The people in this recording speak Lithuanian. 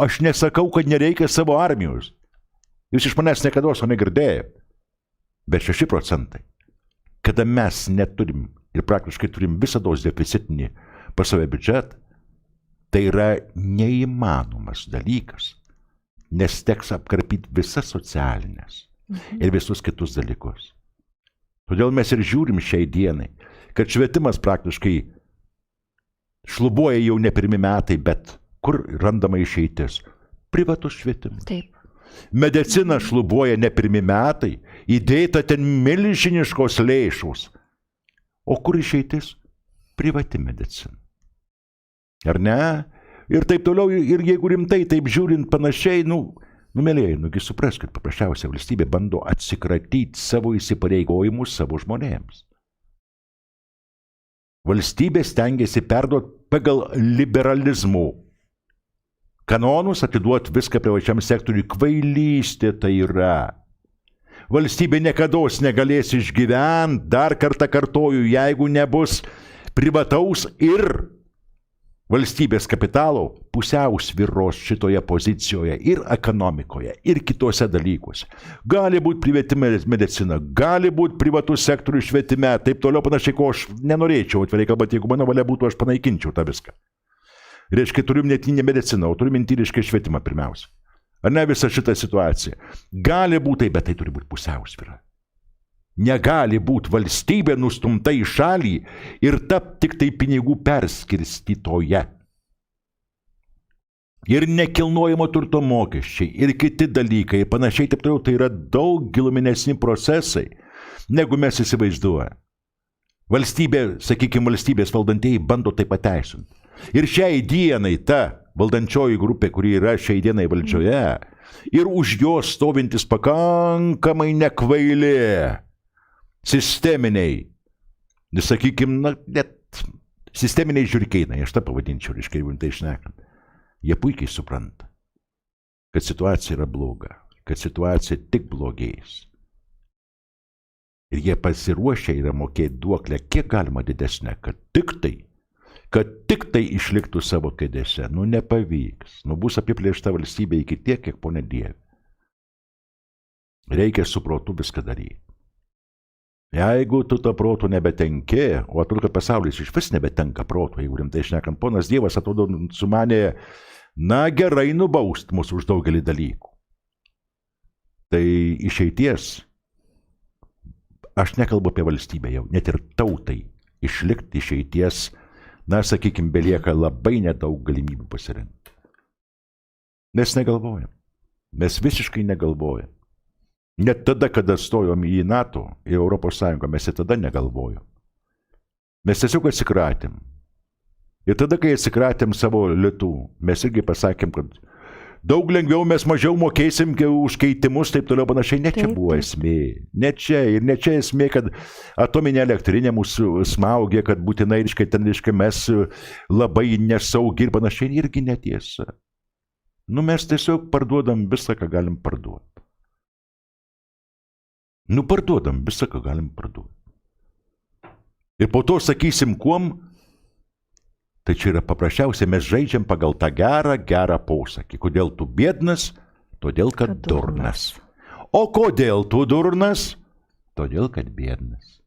Aš nesakau, kad nereikia savo armijos. Jūs iš manęs niekada to negirdėjot. Bet 6%, kada mes neturim ir praktiškai turim visados deficitinį pas save biudžetą, tai yra neįmanomas dalykas, nes teks apkarpyti visas socialinės ir visus kitus dalykus. Todėl mes ir žiūrim šiai dienai, kad švietimas praktiškai šlubuoja jau ne pirmi metai, bet kur randama išeitis? Privatus švietimas. Taip. Medicina šlubuoja ne pirmi metai, įdėta ten milžiniškos lėšos. O kur išeitis? Privati medicina. Ar ne? Ir taip toliau, ir jeigu rimtai taip žiūrint panašiai, mėlėjai, supraskit, paprasčiausia valstybė bando atsikratyti savo įsipareigojimus savo žmonėms. Valstybė stengiasi perduoti pagal liberalizmo kanonus, atiduoti viską privačiam sektoriui. Kvailystė tai yra. Valstybė niekados negalės išgyventi, dar kartą kartoju, jeigu nebus privataus ir valstybės kapitalo pusiausvyros šitoje pozicijoje ir ekonomikoje, ir kitose dalykuose. Gali būti privati medicina, gali būti privatus sektorius švietime, taip toliau panašiai, ko aš nenorėčiau, atvirai kalbant, jeigu mano valia būtų, aš panaikinčiau tą viską. Reiškia, turim net ne mediciną, o turim intyriškai švietimą pirmiausia. Ar ne visa šita situacija? Gali būti, bet tai turi būti pusiausvyra. Negali būti valstybė nustumta į šalį ir tapti tik tai pinigų perskirstytoje. Ir nekilnojamo turto mokesčiai, ir kiti dalykai, ir panašiai, taip toliau, tai yra daug giluminesni procesai, negu mes įsivaizduojame. Valstybė, sakykime, valstybės valdantieji bando tai pateisinti. Ir šiai dienai ta valdančioji grupė, kuri yra šiai dienai valdžioje, ir už jos stovintis pakankamai nekvaili, sisteminiai, sakykime, net sisteminiai žiurkeinai, aš tą pavadinčiau, reiškia, jeigu tai šnekant. Jie puikiai supranta, kad situacija yra bloga, kad situacija tik blogės. Ir jie pasiruošę yra mokėti duoklę kiek galima didesnę, kad tik tai išliktų savo kėdėse. Nepavyks. Bus apiplėšta valstybė iki tiek, kiek po nedievė. Reikia su protu viską daryti. Jeigu tu to proto nebetenki, o atrodo, kad pasaulis iš vis nebetenka proto, jeigu rimtai šnekant, ponas Dievas atrodo sumanė, gerai nubaust mus už daugelį dalykų. Tai išeities, aš nekalbu apie valstybę jau, net ir tautai išlikti išeities, sakykime, belieka labai nedaug galimybių pasirinkti. Mes negalvojam. Mes visiškai negalvojam. Net tada, kada stojom į NATO, į Europos Sąjungą, mes ir tada negalvojom. Mes tiesiog atsikratėm. Ir tada, kai atsikratėm savo litų, mes irgi pasakėm, kad daug lengviau mes mažiau mokėsim už keitimus, taip toliau panašiai. Ne čia buvo esmė. Ne čia. Ir ne čia esmė, kad atominė elektrinė mūsų smaugė, kad būtinai, reiškia, mes labai nesaugi ir panašiai. Irgi netiesa. Mes tiesiog parduodam visą, ką galim parduoti. Parduodam visą, ką galim parduoti. Ir po to sakysim, kuom, tai čia yra paprasčiausiai, mes žaidžiam pagal tą gerą posakį. Kodėl tu biednas? Todėl, kad durnas. O kodėl tu durnas? Todėl, kad biednas.